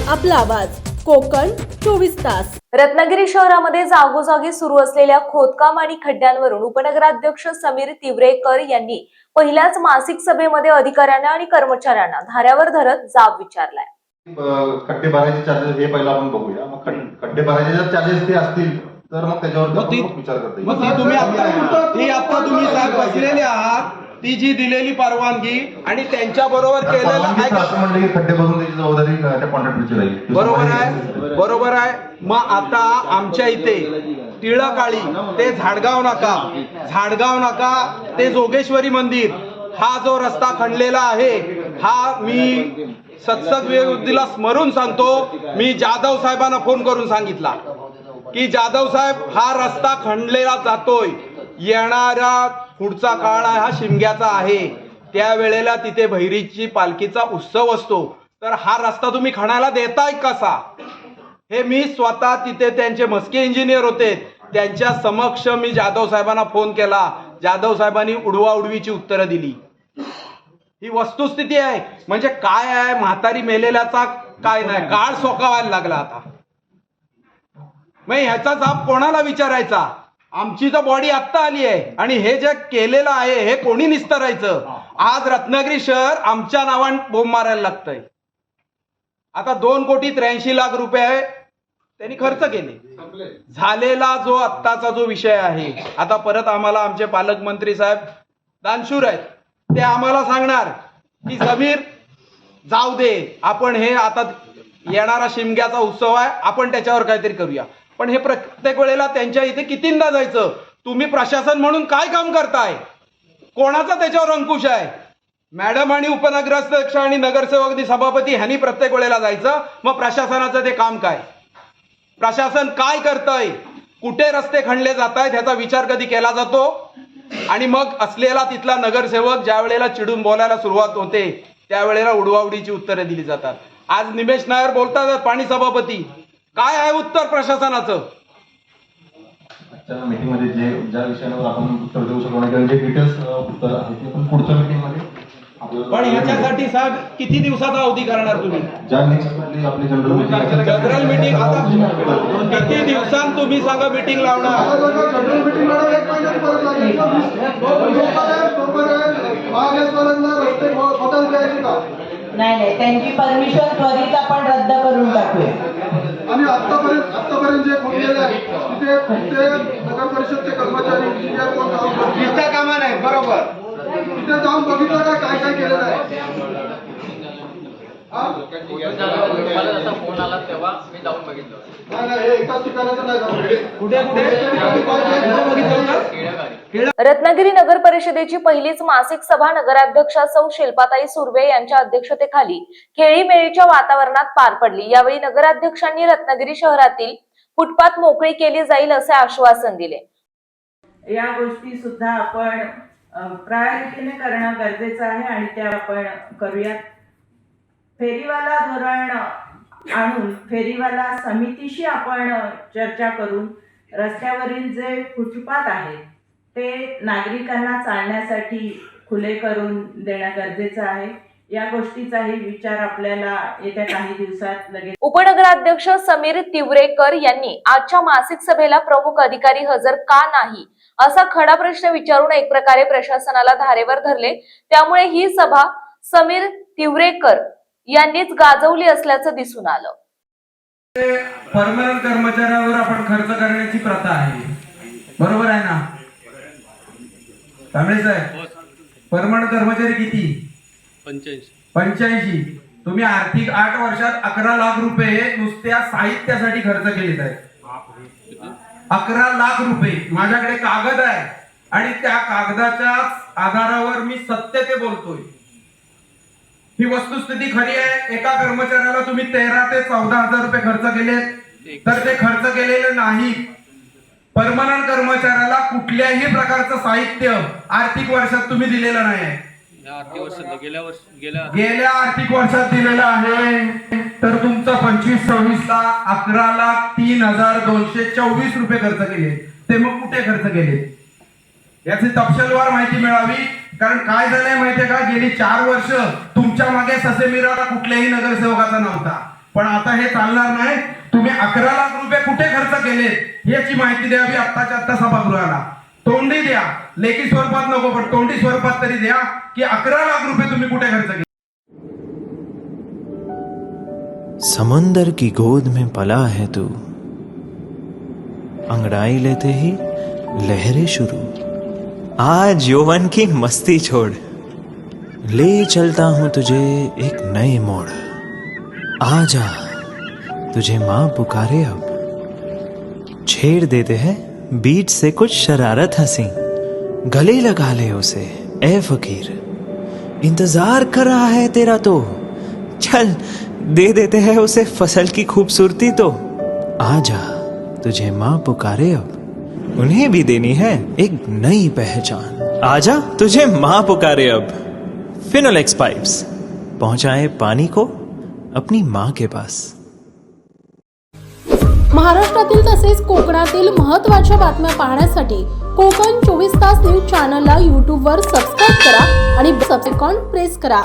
आपला आवाज कोकण 24 तास। रत्नागिरी शहरामध्ये जागोजागी सुरू असलेल्या खोदकाम आणि खड्ड्यांवरून उपनगराध्यक्ष समीर तिवरेकर यांनी पहिल्याच मासिक सभेमध्ये अधिकाऱ्यांना आणि कर्मचाऱ्यांना धाऱ्यावर धरत जाब विचारलाय। खड्डे भरायचे चार्जेस हे पहिला आपण बघूया। मग खड्डे भरायचे जर चार्जेस ते असतील तर मग त्याच्यावर विचार करता येईल। आता तुम्ही साहेब बसलेले आहात, ती जी दिलेली परवानगी आणि त्यांच्या बरोबर केलेलं असं म्हणलं की खड्डे भरून त्याची जबाबदारी त्या कॉन्ट्रॅक्टरची राहील। बरोबर आहे। मग आता आमच्या इथे टिळकाळी ते झाडगाव नाका ते जोगेश्वरी मंदिर हा जो रस्ता खणलेला आहे, हा मी सत्सदविधीला स्मरून सांगतो। मी जाधव साहेबांना फोन करून सांगितला की जाधव साहेब, हा रस्ता खणलेला जातोय, येणारा पुढचा काळ हा शिमग्याचा आहे, त्यावेळेला तिथे भैरीची पालखीचा उत्सव असतो, तर हा रस्ता तुम्ही खणायला देताय कसा? हे मी स्वतः तिथे त्यांचे मस्के इंजिनियर होते, त्यांच्या समक्ष मी जाधव साहेबांना फोन केला। जाधव साहेबांनी उडवाउडवीची उत्तरं दिली। ही वस्तुस्थिती आहे। म्हणजे काय आहे, म्हातारी मेलेल्याचा काय नाही, काळ सोकावायला लागला आता। मग ह्याचा जाब कोणाला विचारायचा? आमची तर बॉडी आत्ता आली आहे आणि हे जे केलेलं आहे हे कोणी निस्तरायचं? आज रत्नागिरी शहर आमच्या नावाने बोंब मारायला लागतंय। आता 2,83,00,000 रुपये त्यांनी खर्च केले। झालेला जो आत्ताचा जो विषय आहे, आता परत आम्हाला आमचे पालकमंत्री साहेब दानशूर आहेत, ते आम्हाला सांगणार की समीर जाऊ दे, आपण हे आता येणारा शिमग्याचा उत्सव आहे, आपण त्याच्यावर काहीतरी करूया। पण हे प्रत्येक वेळेला त्यांच्या इथे कितींदा जायचं? तुम्ही प्रशासन म्हणून काय काम करताय? कोणाचा त्याच्यावर अंकुश आहे? मॅडम आणि उपनगराध्यक्ष आणि नगरसेवक सभापती ह्यांनी प्रत्येक वेळेला जायचं, मग प्रशासनाचं ते काम काय? प्रशासन काय करतंय? कुठे रस्ते खणले जात आहेत ह्याचा विचार कधी केला जातो? आणि मग असलेला तिथला नगरसेवक ज्या वेळेला चिडून बोलायला सुरुवात होते त्यावेळेला उडवाउडीची उत्तरे दिली जातात। आज निमेश नायर बोलतात पाणी सभापती, काय आहे उत्तर प्रशासनाचं? मीटिंग मध्ये ज्या विषयावर आपण उत्तर देऊ शकतो किंवा जे डिटेल्स उत्तर आहे ते आपण पुढच्या मीटिंग मध्ये। पण ह्याच्यासाठी साहेब किती दिवसाचा अवधी करणार तुम्ही? ज्या नेक्स्ट आपली जनरल मीटिंग आता किती दिवसांत तुम्ही सांगा मीटिंग लावणार? नाही, त्यांची परमिशन त्वरित आपण रद्द करून टाकूया। आणि आतापर्यंत जे खोदलेले आहे तिथे नगर परिषदचे कर्मचारी इंजिनियर कोण जाऊन दिसता कामा नाही, बरोबर तिथे जाऊन बघितलं का काय काय केलेलं आहे? फोन आला तेव्हा मी जाऊन बघितलं। नाही, एकाच ठिकाणाचं नाही जाऊन रत्नागिरी नगर परिषदेची पहिलीच मासिक सभा नगराध्यक्षा सौ शिल्पाताई सुर्वे यांच्या अध्यक्षतेखाली खेळीमेळीच्या वातावरणात पार पडली। यावेळी नगराध्यक्षांनी रत्नागिरी शहरातील फुटपाथ मोकळी केली जाईल असे आश्वासन दिले। या गोष्टी सुद्धा आपण प्रायोरिटीने करणं गरजेचं आहे आणि ते आपण करूयात। फेरीवाला धोरण आणून फेरीवाला समितीशी आपण चर्चा करून रस्त्यावरील जे फुटपाथ आहेत ते नागरिकांना चालण्यासाठी खुले करून देणं गरजेचं आहे। या गोष्टीचाही विचार आपल्याला येत्या काही दिवसात लगेच। उपनगराध्यक्ष समीर तिवरेकर यांनी आजच्या मासिक सभेला प्रमुख अधिकारी हजर का नाही असा खडा प्रश्न विचारून एक प्रकारे प्रशासनाला धारेवर धरले। त्यामुळे ही सभा समीर तिवरेकर यांनीच गाजवली असल्याचं दिसून आलं। परमनंट कर्मचाऱ्यावर आपण खर्च करण्याची प्रथा आहे, बरोबर आहे ना कांबळे साहेब? परमनंट कर्मचारी किती? 85। तुम्ही आर्थिक 8 वर्षात 11 लाख रुपये नुसत्या साहित्यासाठी खर्च केलेत आहेत। 11 लाख रुपये माझ्याकडे कागद आहे आणि त्या कागदाच्या आधारावर मी सत्य ते बोलतोय। ही वस्तुस्थिती खरी आहे। एका कर्मचाऱ्याला तुम्ही 13 ते 14 हजार रुपये खर्च केलेत, तर ते खर्च केलेले नाही। परमनंट कर्मचाऱ्याला कुठल्याही प्रकारचं साहित्य आर्थिक वर्षात तुम्ही दिलेलं नाही। गेल्या आर्थिक वर्षात दिलेलं आहे, तर तुमचं 25-26 ला 11,03,224 रुपये खर्च केले। ते मग कुठे खर्च केले याची तपशीलवार माहिती मिळावी। कारण काय झालंय माहितीये का, गेली 4 वर्ष तुमच्या मागे ससेमिरा कुठल्याही नगरसेवकाचा नव्हता। पण आता हे चालणार नाही. तुम्ही 11 लाख रुपये कुठे खर्च केलेत याची माहिती द्यावी आत्ताच्या आत्ता सभागृहाला. तोंडी द्या, लेखी स्वरूपात नको पण तोंडी स्वरूपात तरी द्या की 11 लाख रुपये तुम्ही कुठे खर्च केले. समुंदर की गोद में पला है तू, अंगड़ाई लेते ही लहरें शुरू. आज यौवन की मस्ती छोड़, ले चलता हूं तुझे एक नए मोड़. आजा तुझे माँ पुकारे अब, छेड़ देते हैं बीच से कुछ शरारत हंसी. गले लगा ले उसे ए फकीर, इंतजार कर रहा है तेरा तो. चल दे देते हैं उसे फसल की खूबसूरती तो. आजा तुझे माँ पुकारे अब, उन्हें भी देनी है एक नई पहचान. आजा तुझे माँ पुकारे अब. फिनोलेक्स पाइप्स पहुंचाए पानी को अपनी माँ के पास. महाराष्ट्रातील तसेच कोकणातील महत्त्वाच्या बातम्या पाहण्यासाठी कोकण 24 तास न्यूज चॅनलला यूट्यूबवर सबस्क्राईब करा आणि बेल आयकॉन प्रेस करा.